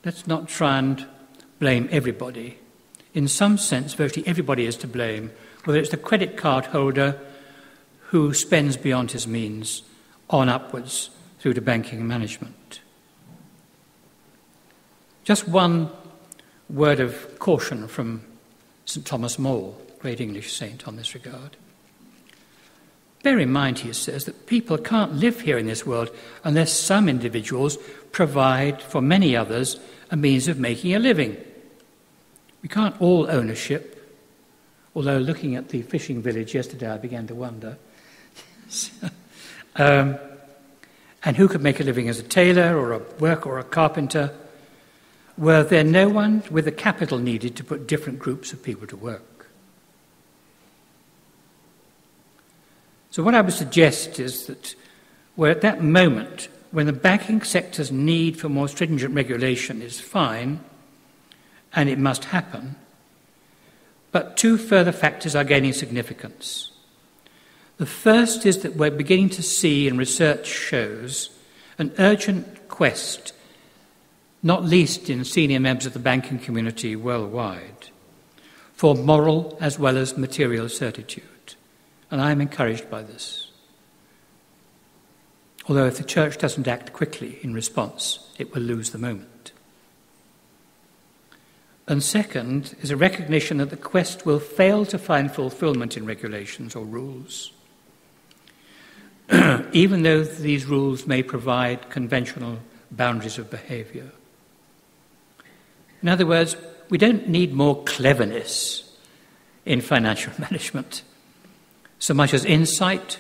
let's not try and blame everybody. In some sense, virtually everybody is to blame, whether it's the credit card holder who spends beyond his means on upwards through to banking and management. Just one word of caution from St. Thomas More, great English saint, on this regard. Bear in mind, he says, that people can't live here in this world unless some individuals provide for many others a means of making a living. We can't all own a ship, although looking at the fishing village yesterday I began to wonder. And who could make a living as a tailor or a worker or a carpenter? Were there no one with the capital needed to put different groups of people to work? So what I would suggest is that we're at that moment when the banking sector's need for more stringent regulation is fine, and it must happen, but two further factors are gaining significance. The first is that we're beginning to see, and research shows, an urgent quest, not least in senior members of the banking community worldwide, for moral as well as material certitude. And I am encouraged by this. Although if the church doesn't act quickly in response, it will lose the moment. And second is a recognition that the quest will fail to find fulfillment in regulations or rules, even though these rules may provide conventional boundaries of behaviour. In other words, we don't need more cleverness in financial management, so much as insight.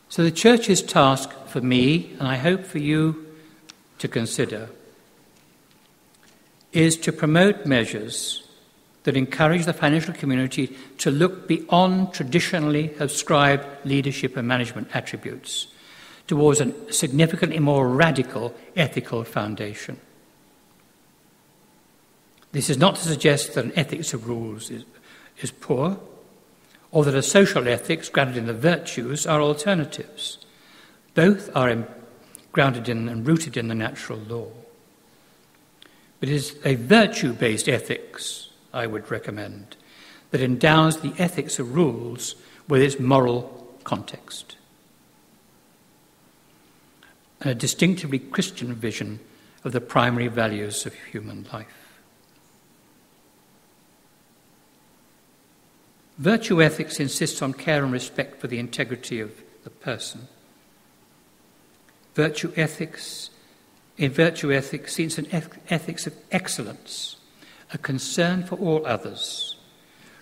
So the church's task for me, and I hope for you to consider, is to promote measures that encourage the financial community to look beyond traditionally ascribed leadership and management attributes towards a significantly more radical ethical foundation. This is not to suggest that an ethics of rules is poor, or that a social ethics grounded in the virtues are alternatives. Both are grounded in and rooted in the natural law. But it is a virtue-based ethics, I would recommend, that endows the ethics of rules with its moral context. And a distinctively Christian vision of the primary values of human life. Virtue ethics insists on care and respect for the integrity of the person. In virtue ethics sees an ethics of excellence, a concern for all others,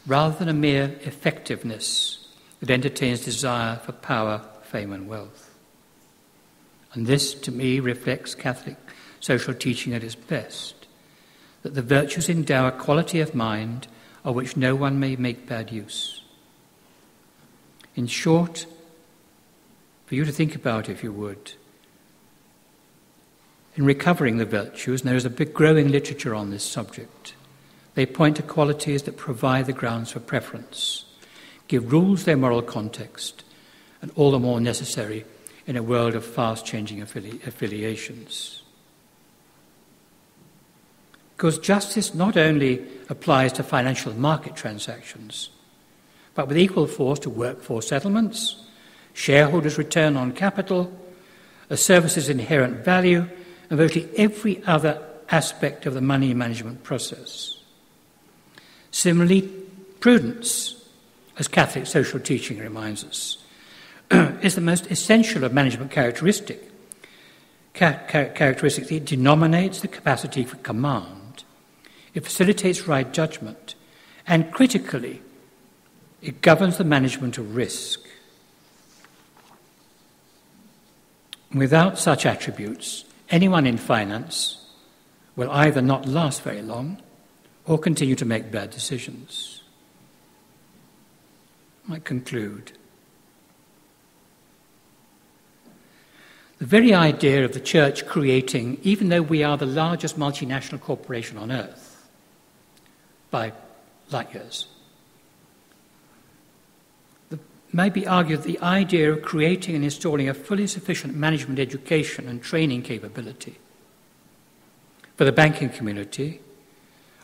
rather than a mere effectiveness that entertains desire for power, fame and wealth. And this, to me, reflects Catholic social teaching at its best, that the virtues endow a quality of mind of which no one may make bad use. In short, for you to think about, if you would, in recovering the virtues, and there is a big growing literature on this subject, they point to qualities that provide the grounds for preference, give rules their moral context, and all the more necessary in a world of fast-changing affiliations. Because justice not only applies to financial market transactions, but with equal force to workforce settlements, shareholders' return on capital, a service's inherent value, and virtually every other aspect of the money management process. Similarly, prudence, as Catholic social teaching reminds us, is the most essential of management characteristics. It denominates the capacity for command. It facilitates right judgment, and critically, it governs the management of risk. Without such attributes, anyone in finance will either not last very long or continue to make bad decisions. I might conclude. The very idea of the church creating, even though we are the largest multinational corporation on earth, by light years. It may be argued that the idea of creating and installing a fully sufficient management education and training capability for the banking community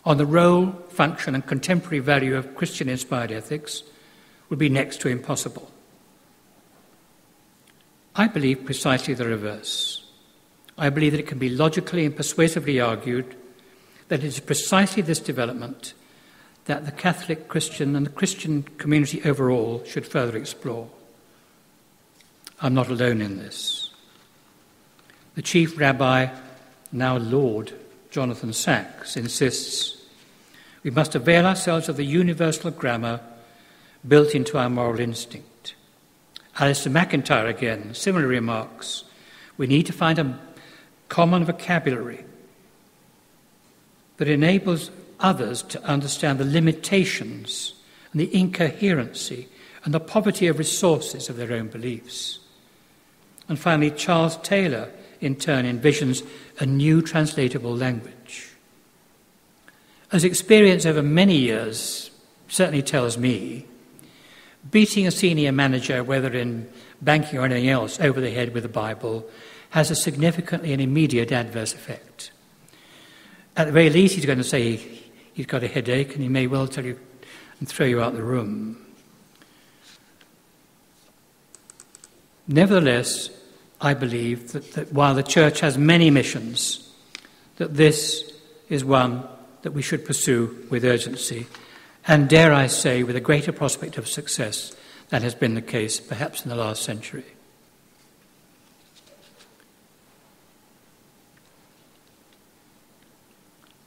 on the role, function and contemporary value of Christian-inspired ethics would be next to impossible. I believe precisely the reverse. I believe that it can be logically and persuasively argued that it is precisely this development that the Catholic Christian and the Christian community overall should further explore. I'm not alone in this. The Chief Rabbi, now Lord Jonathan Sacks, insists we must avail ourselves of the universal grammar built into our moral instinct. Alistair MacIntyre again similarly remarks, we need to find a common vocabulary that enables others to understand the limitations and the incoherency and the poverty of resources of their own beliefs. And finally, Charles Taylor, in turn, envisions a new translatable language. As experience over many years certainly tells me, beating a senior manager, whether in banking or anything else, over the head with the Bible has a significantly and immediate adverse effect. At the very least, he's going to say he's got a headache, and he may well tell you and throw you out the room. Nevertheless, I believe that while the Church has many missions, that this is one that we should pursue with urgency, and dare I say, with a greater prospect of success than has been the case perhaps in the last century.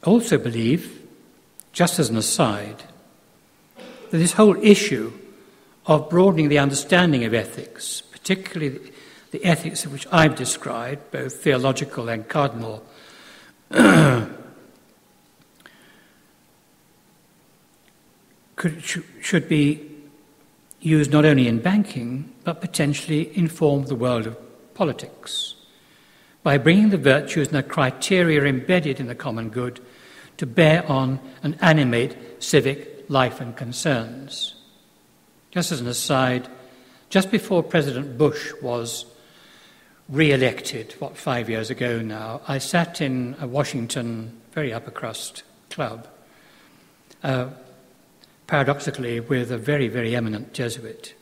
I also believe, just as an aside, that this whole issue of broadening the understanding of ethics, particularly the ethics of which I've described, both theological and cardinal, should be used not only in banking, but potentially inform the world of politics, by bringing the virtues and the criteria embedded in the common good to bear on and animate civic life and concerns. Just as an aside, just before President Bush was re-elected, 5 years ago now, I sat in a Washington, very upper crust club, paradoxically with a very, very eminent Jesuit,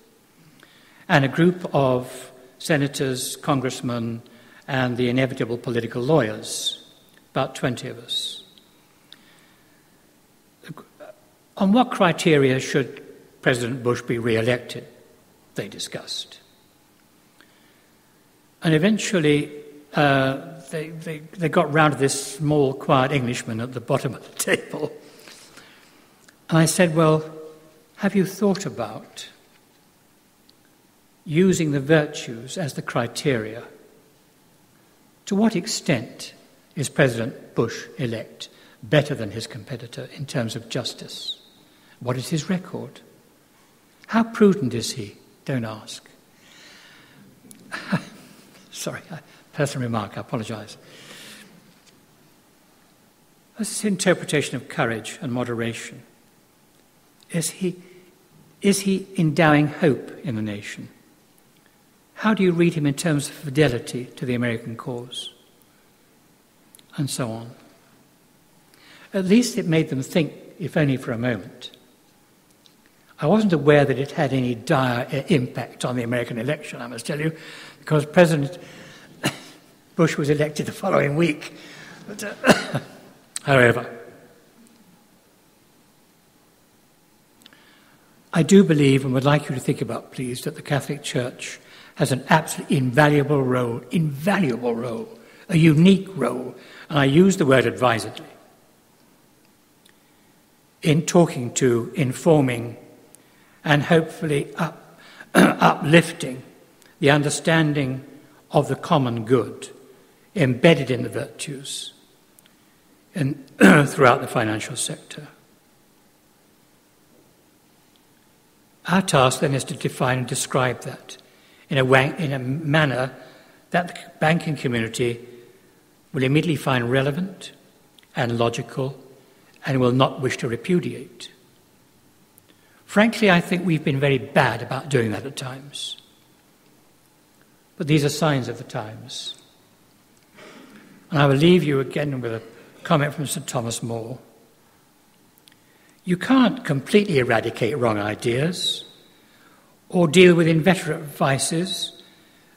and a group of senators, congressmen, and the inevitable political lawyers, about 20 of us. On what criteria should President Bush be re-elected? They discussed. And eventually they got round to this small, quiet Englishman at the bottom of the table. And I said, well, have you thought about using the virtues as the criteria? To what extent is President Bush-elect better than his competitor in terms of justice? What is his record? How prudent is he? Don't ask. Sorry, personal remark, I apologise. This interpretation of courage and moderation. Is he endowing hope in the nation? How do you read him in terms of fidelity to the American cause? And so on. At least it made them think, if only for a moment. I wasn't aware that it had any dire impact on the American election, I must tell you, because President Bush was elected the following week. But, however, I do believe, and would like you to think about, please, that the Catholic Church has an absolutely invaluable role, a unique role, and I use the word advisedly, in talking to, informing, and hopefully uplifting the understanding of the common good embedded in the virtues and throughout the financial sector. Our task then is to define and describe that in a manner that the banking community will immediately find relevant and logical and will not wish to repudiate. Frankly, I think we've been very bad about doing that at times. But these are signs of the times. And I will leave you again with comment from St. Thomas More. You can't completely eradicate wrong ideas or deal with inveterate vices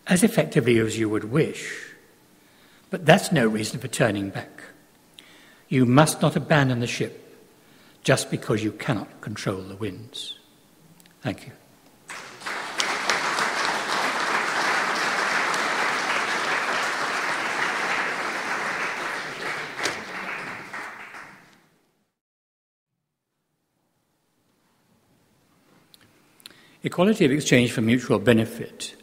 as effectively as you would wish. But that's no reason for turning back. You must not abandon the ship just because you cannot control the winds. Thank you. Equality of exchange for mutual benefit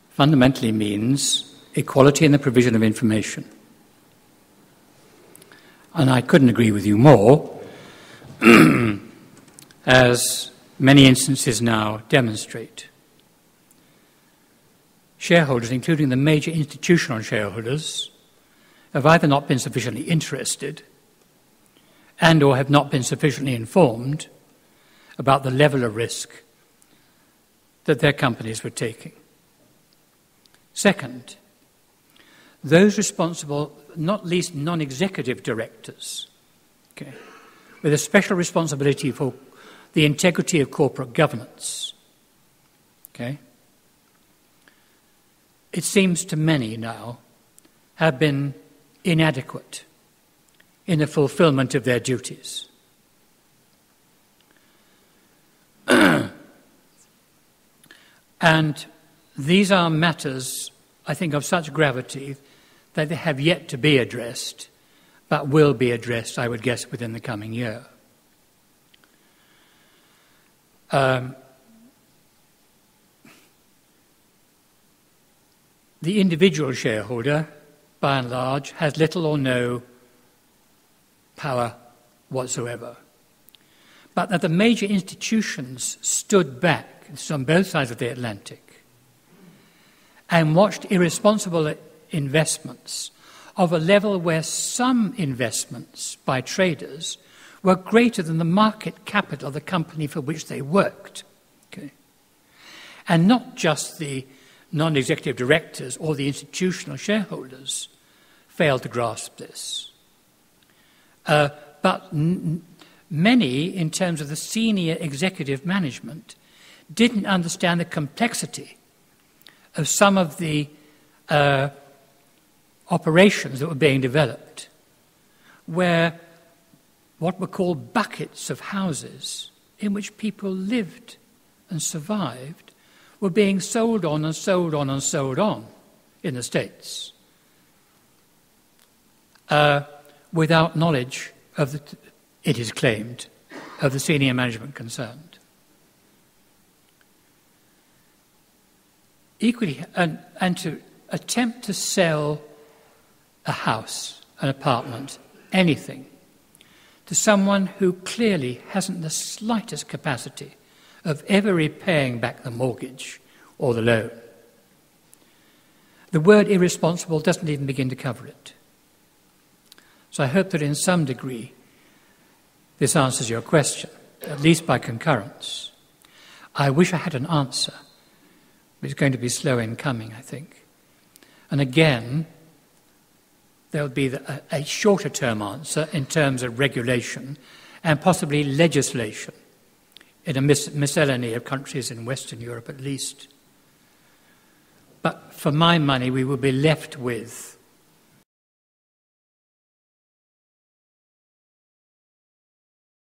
fundamentally means equality in the provision of information. And I couldn't agree with you more, as many instances now demonstrate. Shareholders, including the major institutional shareholders, have either not been sufficiently interested and or have not been sufficiently informed about the level of risk that their companies were taking. Second, those responsible, not least non-executive directors, with a special responsibility for the integrity of corporate governance, it seems to many now have been inadequate in the fulfillment of their duties. And these are matters, I think, of such gravity that they have yet to be addressed, but will be addressed, I would guess, within the coming year. The individual shareholder, by and large, has little or no power whatsoever. But that the major institutions stood back, this is on both sides of the Atlantic, and watched irresponsible investments of a level where some investments by traders were greater than the market capital of the company for which they worked. And not just the non-executive directors or the institutional shareholders failed to grasp this. But many, in terms of the senior executive management, didn't understand the complexity of some of the operations that were being developed, where what were called buckets of houses in which people lived and survived were being sold on and sold on and sold on in the States without knowledge of, it is claimed, of the senior management concerned. Equally, and to attempt to sell a house, an apartment, anything, to someone who clearly hasn't the slightest capacity of ever repaying back the mortgage or the loan. The word irresponsible doesn't even begin to cover it. So I hope that in some degree this answers your question, at least by concurrence. I wish I had an answer. It's going to be slow in coming, I think. And again, there'll be a shorter-term answer in terms of regulation and possibly legislation in a miscellany of countries in Western Europe at least. But for my money, we will be left with